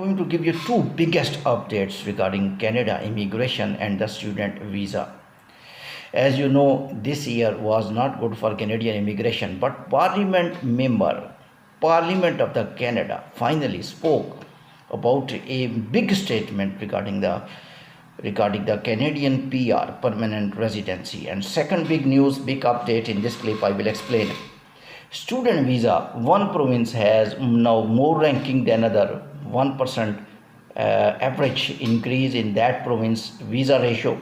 going to give you two biggest updates regarding Canada immigration and the student visa. As you know, this year was not good for Canadian immigration, but Parliament of the Canada finally spoke about a big statement regarding the Canadian PR, permanent residency. And second big news, big update in this clip I will explain. Student visa, one province has now more ranking than other, 1% average increase in that province visa ratio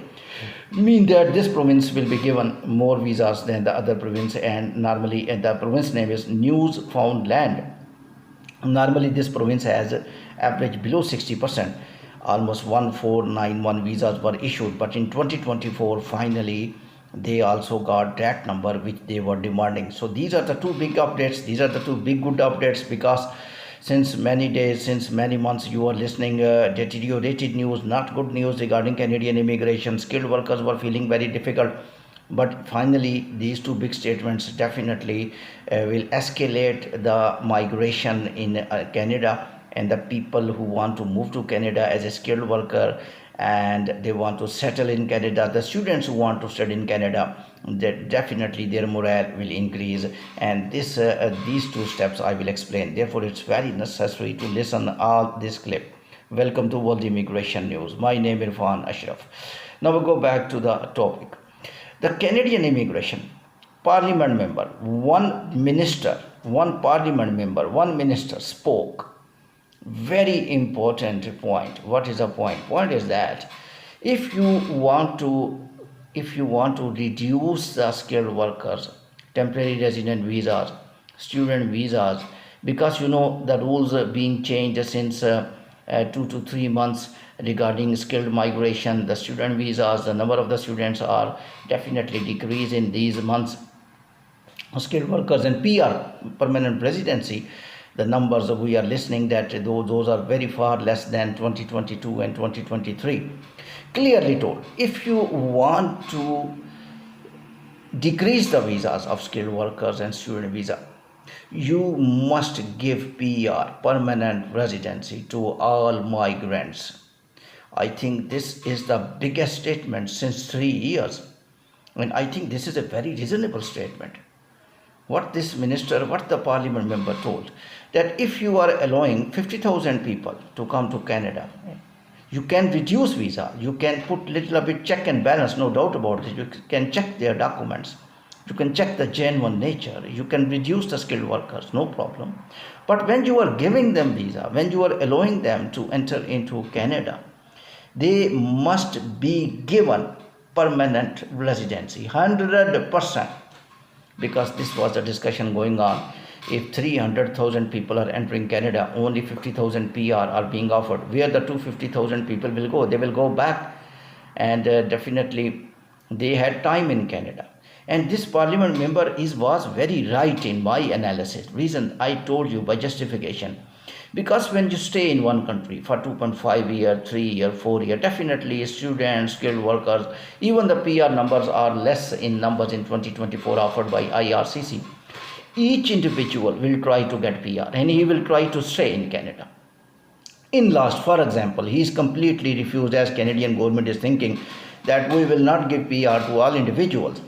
mean that this province will be given more visas than the other province, and normally the province name is Newfoundland. Normally this province has average below 60%, almost 1491 visas were issued, but in 2024 finally they also got that number which they were demanding. So these are the two big updates, these are the two big good updates, because since many days, since many months you are listening deteriorated news, not good news regarding Canadian immigration. Skilled workers were feeling very difficult, but finally these two big statements definitely will escalate the migration in Canada, and the people who want to move to Canada as a skilled worker and they want to settle in Canada, the students who want to study in Canada, that definitely their morale will increase. And these two steps I will explain. Therefore, it's very necessary to listen all this clip. Welcome to World Immigration News. My name is Irfan, Ashraf. Now we go back to the topic. The Canadian immigration parliament member, one minister spoke. Very important point. What is the point? Point is that if you want to reduce the skilled workers, temporary resident visas, student visas, because you know the rules are being changed since 2 to 3 months regarding skilled migration, the student visas, the number of the students are definitely decreased in these months. Skilled workers and PR, permanent residency, the numbers we are listening that those are very far less than 2022 and 2023. Clearly told, if you want to decrease the visas of skilled workers and student visa, you must give PR, permanent residency, to all migrants. I think this is the biggest statement since 3 years, and I think this is a very reasonable statement. What the parliament member told, that if you are allowing 50,000 people to come to Canada, you can reduce visa, you can put little bit check and balance, no doubt about it. You can check their documents, you can check the genuine nature, you can reduce the skilled workers, no problem. But when you are giving them visa, when you are allowing them to enter into Canada, they must be given permanent residency, 100%. Because this was the discussion going on. If 300,000 people are entering Canada, only 50,000 PR are being offered. Where the 250,000 people will go? They will go back, and definitely they had time in Canada. And this parliament member was very right in my analysis. Reason I told you by justification. Because when you stay in one country for 2.5 year, 3 year, 4 year, definitely students, skilled workers, even the PR numbers are less in numbers in 2024 offered by IRCC. Each individual will try to get PR and he will try to stay in Canada. In last, for example, he is completely refused, as Canadian government is thinking that we will not give PR to all individuals.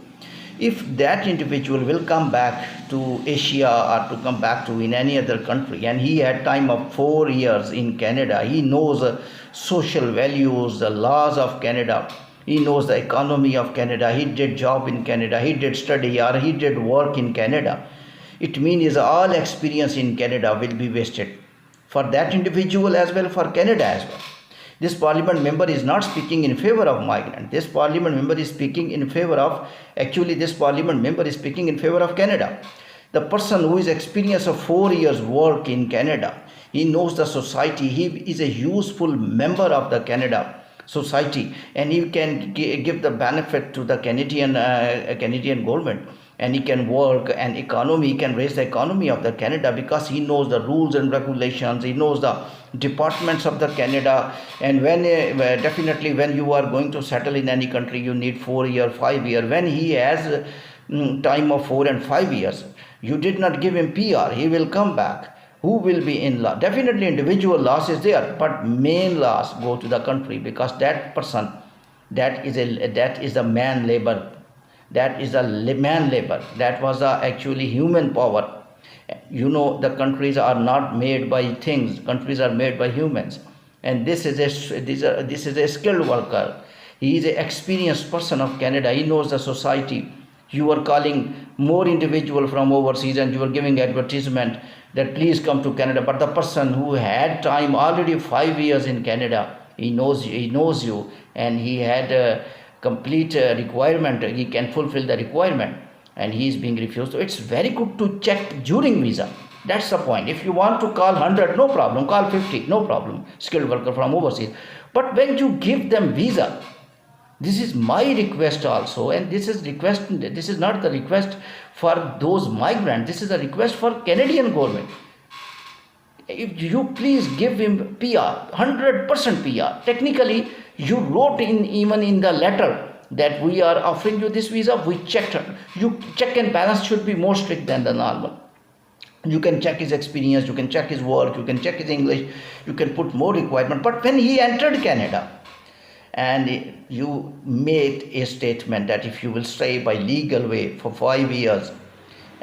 If that individual will come back to Asia or to come back to in any other country, and he had time of 4 years in Canada, he knows social values, the laws of Canada, he knows the economy of Canada, he did job in Canada, he did study or he did work in Canada, it means all experience in Canada will be wasted for that individual as well, for Canada as well. This parliament member is not speaking in favor of migrant. This parliament member is speaking in favor of, this parliament member is speaking in favor of Canada. The person who is experience of 4 years work in Canada, he knows the society, he is a useful member of the Canada society, and he can give the benefit to the Canadian government, and he can work and economy, he can raise the economy of the Canada, because he knows the rules and regulations, he knows the departments of the Canada. And when definitely when you are going to settle in any country, you need 4 year, 5 year. When he has time of 4 and 5 years, you did not give him PR, he will come back. who will be in loss? Definitely individual loss is there, but main loss go to the country, because that person, that is a man labor, that is a man labor, that was a actually human power. The countries are not made by things, countries are made by humans. And this is a skilled worker. He is an experienced person of Canada. He knows the society. You are calling more individual from overseas and you are giving advertisement that please come to Canada. But the person who had time already 5 years in Canada, he knows you, and he had a complete requirement. He can fulfill the requirement, and he is being refused. So it's very good to check during visa. That's the point. If you want to call 100, no problem. Call 50, no problem. Skilled worker from overseas. But when you give them visa, this is my request also, and this is not the request for those migrants. This is a request for Canadian government. If you please give him PR, 100% PR. Technically, you wrote even in the letter that we are offering you this visa. We checked. You check and balance should be more strict than the normal. You can check his experience, you can check his work, you can check his English, you can put more requirement. But when he entered Canada, and you made a statement that if you will stay by legal way for 5 years,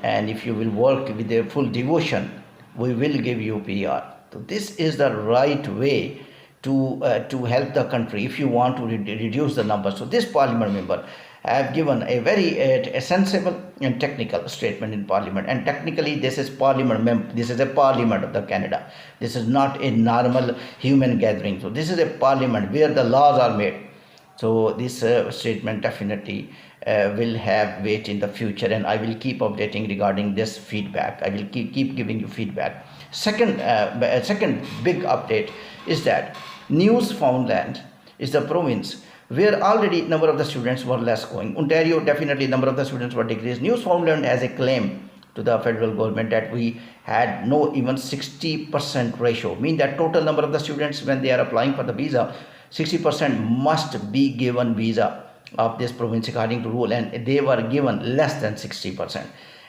and if you will work with a full devotion, we will give you PR. So this is the right way to help the country if you want to reduce the numbers. So this parliament member have given a very sensible and technical statement in parliament. And technically, this is this is a parliament of the Canada. This is not a normal human gathering. So this is a parliament where the laws are made. So this statement definitely will have weight in the future, and I will keep updating regarding this feedback. I will keep giving you feedback. Second big update is that Newfoundland is the province where already number of the students were less going. Ontario, definitely number of the students were decreased. Newfoundland has a claim to the federal government that we had no even 60% ratio, mean that total number of the students when they are applying for the visa, 60% must be given visa of this province according to rule, and they were given less than 60%,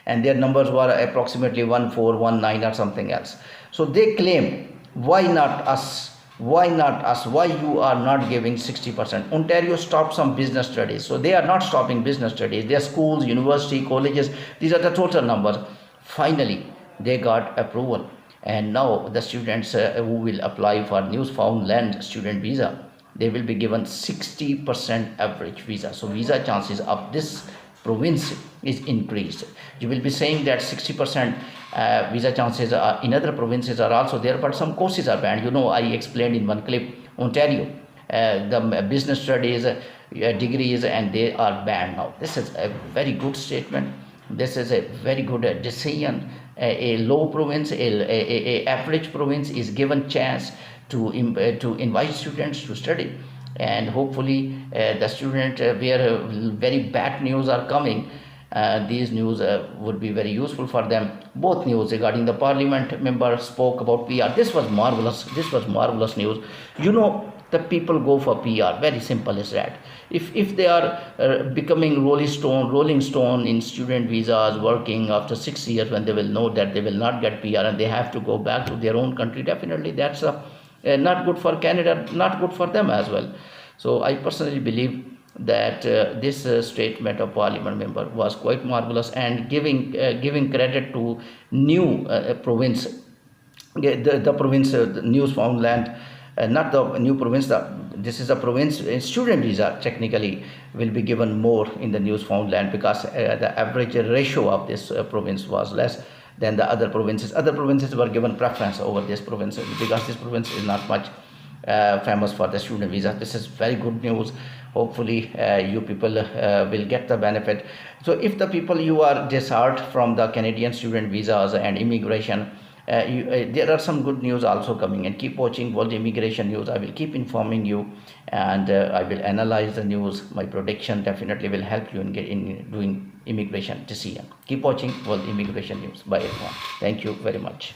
and their numbers were approximately 1419 or something else. So they claimed, why not us? Why you are not giving 60%? Ontario stopped some business studies. So they are not stopping business studies. Their schools, university, colleges, these are the total numbers. Finally, they got approval. And now the students who will apply for Newfoundland student visa, they will be given 60% average visa. So visa chances of this province is increased. You will be saying that 60% visa chances in other provinces are also there, but some courses are banned. I explained in one clip, Ontario, the business studies, degrees, and they are banned now. This is a very good statement. This is a very good decision. A low province, a average province is given chance to invite students to study. And hopefully the student where very bad news are coming, these news would be very useful for them. Both news regarding the parliament member spoke about PR. This was marvelous news. The people go for PR. Very simple is that. If they are becoming rolling stone in student visas, working after 6 years, when they will know that they will not get PR and they have to go back to their own country, definitely that's not good for Canada, not good for them as well. So I personally believe that this statement of parliament member was quite marvelous, and giving credit to new province, the province Newfoundland, not the new province. This is a province student visa technically will be given more in the Newfoundland, because the average ratio of this province was less than the other provinces. Other provinces were given preference over this province because this province is not much famous for the student visa. This is very good news. Hopefully you people will get the benefit. So if the people you are disheartened from the Canadian student visas and immigration, there are some good news also coming, and keep watching World Immigration News. I will keep informing you, and I will analyze the news. My prediction definitely will help you in doing immigration decision. Keep watching World Immigration News by Irfan. Thank you very much.